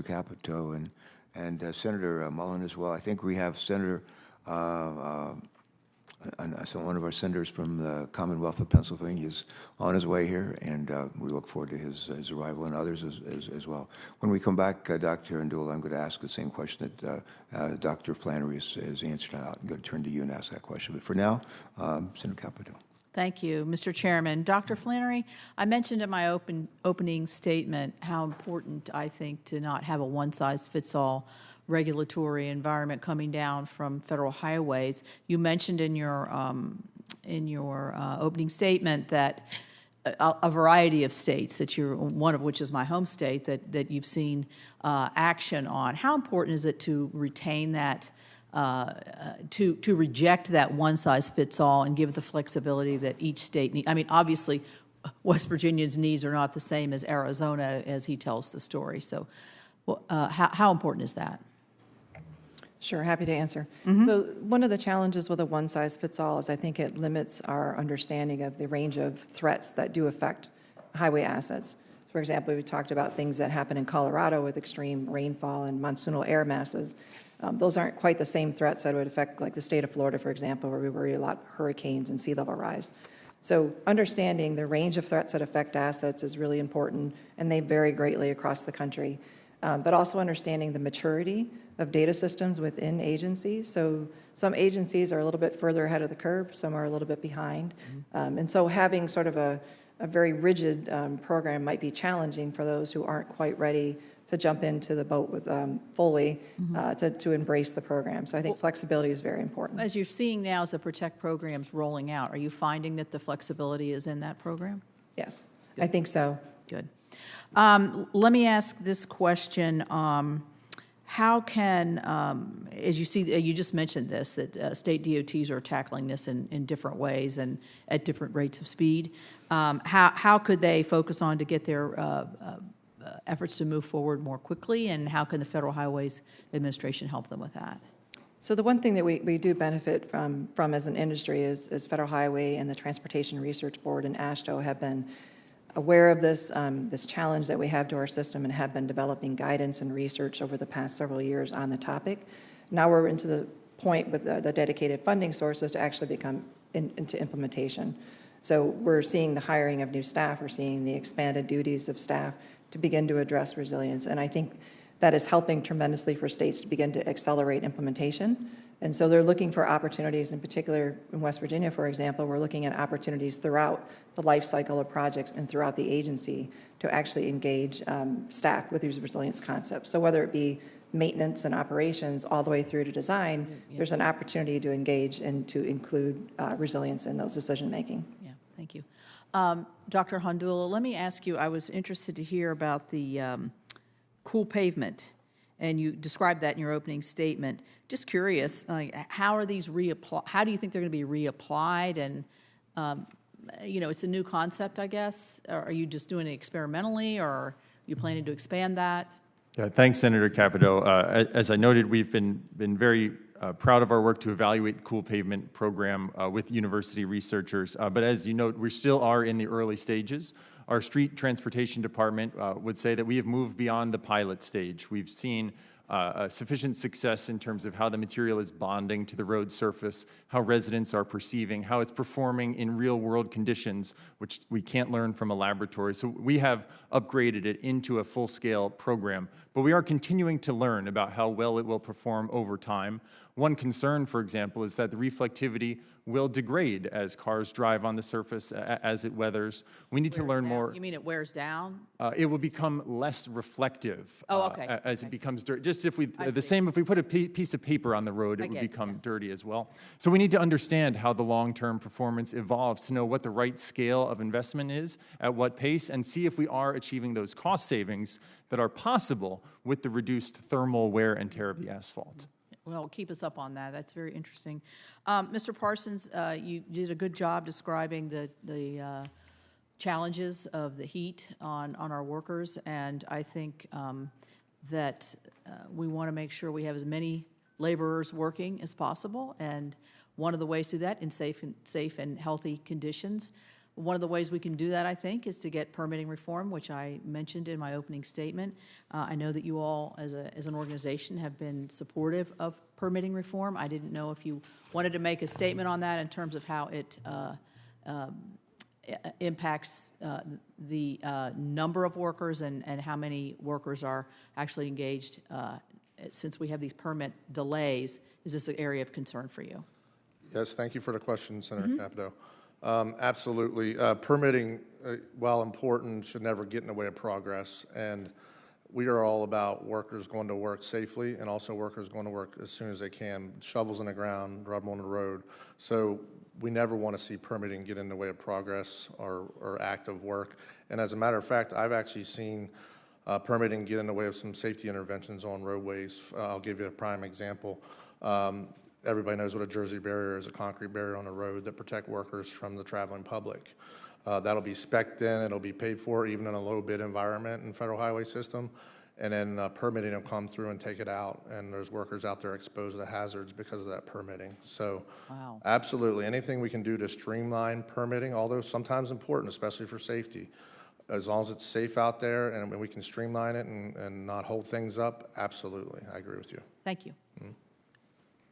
Capito and Senator Mullen as well. I think we have Senator, one of our senators from the Commonwealth of Pennsylvania is on his way here, and we look forward to his arrival, and others as well. When we come back, Dr. Ndula, I'm going to ask the same question that Dr. Flannery has answered out. I'm going to turn to you and ask that question. But for now, Senator Capito. Thank you, Mr. Chairman. Dr. Flannery, I mentioned in my opening statement how important I think to not have a one-size-fits-all regulatory environment coming down from federal highways. You mentioned in your opening statement that a variety of states, that you're one of which is my home state, that you've seen action on. How important is it to retain that, to reject that one-size-fits-all and give the flexibility that each state needs? I mean, obviously, West Virginia's needs are not the same as Arizona as he tells the story. So how important is that? Sure, happy to answer. So one of the challenges with a one-size-fits-all is I think it limits our understanding of the range of threats that do affect highway assets. For example, we talked about things that happen in Colorado with extreme rainfall and monsoonal air masses. Those aren't quite the same threats that would affect like the state of Florida, for example, where we worry a lot about hurricanes and sea level rise. So understanding the range of threats that affect assets is really important, and they vary greatly across the country. But also understanding the maturity of data systems within agencies. So some agencies are a little bit further ahead of the curve, some are a little bit behind. And so having sort of a very rigid program might be challenging for those who aren't quite ready to jump into the boat with fully to embrace the program. So I think flexibility is very important. As you're seeing now as the PROTECT program's rolling out, are you finding that the flexibility is in that program? Yes, I think so. Good. Let me ask this question. How can, as you see, you just mentioned this, that state DOTs are tackling this in different ways and at different rates of speed. How could they focus on to get their efforts to move forward more quickly, and how can the Federal Highways Administration help them with that? So the one thing that we do benefit from as an industry is Federal Highway and the Transportation Research Board and AASHTO have been aware of this challenge that we have to our system and have been developing guidance and research over the past several years on the topic. Now we're into the point with the dedicated funding sources to actually become into implementation. So we're seeing the hiring of new staff, we're seeing the expanded duties of staff to begin to address resilience. And I think that is helping tremendously for states to begin to accelerate implementation. And so they're looking for opportunities, in particular in West Virginia, for example, we're looking at opportunities throughout the life cycle of projects and throughout the agency to actually engage staff with these resilience concepts. So whether it be maintenance and operations all the way through to design, there's an opportunity to engage and to include resilience in those decision making. Yeah, thank you. Dr. Ndula, let me ask you, I was interested to hear about the cool pavement, and you described that in your opening statement. Just curious, like, how are these reapplied? How do you think they're going to be reapplied? And you know, it's a new concept, I guess. Are you just doing it experimentally, or are you planning to expand that? Yeah, thanks, Senator Capito. As I noted, we've been very proud of our work to evaluate the Cool Pavement program with university researchers. But as you note, we still are in the early stages. Our street transportation department would say that we have moved beyond the pilot stage. We've seen sufficient success in terms of how the material is bonding to the road surface, how residents are perceiving, how it's performing in real-world conditions, which we can't learn from a laboratory. So we have upgraded it into a full-scale program, but we are continuing to learn about how well it will perform over time. One concern, for example, is that the reflectivity will degrade as cars drive on the surface, as it weathers. We need to learn more. You mean it wears down? It will become less reflective as it becomes dirty. Just if we, same if we put a piece of paper on the road, it would become dirty as well. So we need to understand how the long-term performance evolves to know what the right scale of investment is, at what pace, and see if we are achieving those cost savings that are possible with the reduced thermal wear and tear of the asphalt. Well, keep us up on that. That's very interesting. Mr. Parsons, you did a good job describing the challenges of the heat on our workers, and I think that we want to make sure we have as many laborers working as possible, and one of the ways to do that in safe and healthy conditions. One of the ways we can do that, I think, is to get permitting reform, which I mentioned in my opening statement. I know that you all, as an organization, have been supportive of permitting reform. I didn't know if you wanted to make a statement on that in terms of how it impacts the number of workers and how many workers are actually engaged. Since we have these permit delays, is this an area of concern for you? Yes, thank you for the question, Senator Capito. Absolutely. Permitting, while important, should never get in the way of progress. And we are all about workers going to work safely and also workers going to work as soon as they can, shovels in the ground, rub them on the road. So we never want to see permitting get in the way of progress or active work. And as a matter of fact, I've actually seen permitting get in the way of some safety interventions on roadways. I'll give you a prime example. Everybody knows what a Jersey barrier is, a concrete barrier on a road that protect workers from the traveling public. That'll be spec'd in, it'll be paid for, even in a low bid environment in federal highway system. And then permitting will come through and take it out. And there's workers out there exposed to hazards because of that permitting. So Wow. absolutely, anything we can do to streamline permitting, although sometimes important, especially for safety. As long as it's safe out there and we can streamline it and not hold things up, absolutely, I agree with you. Thank you. Mm-hmm.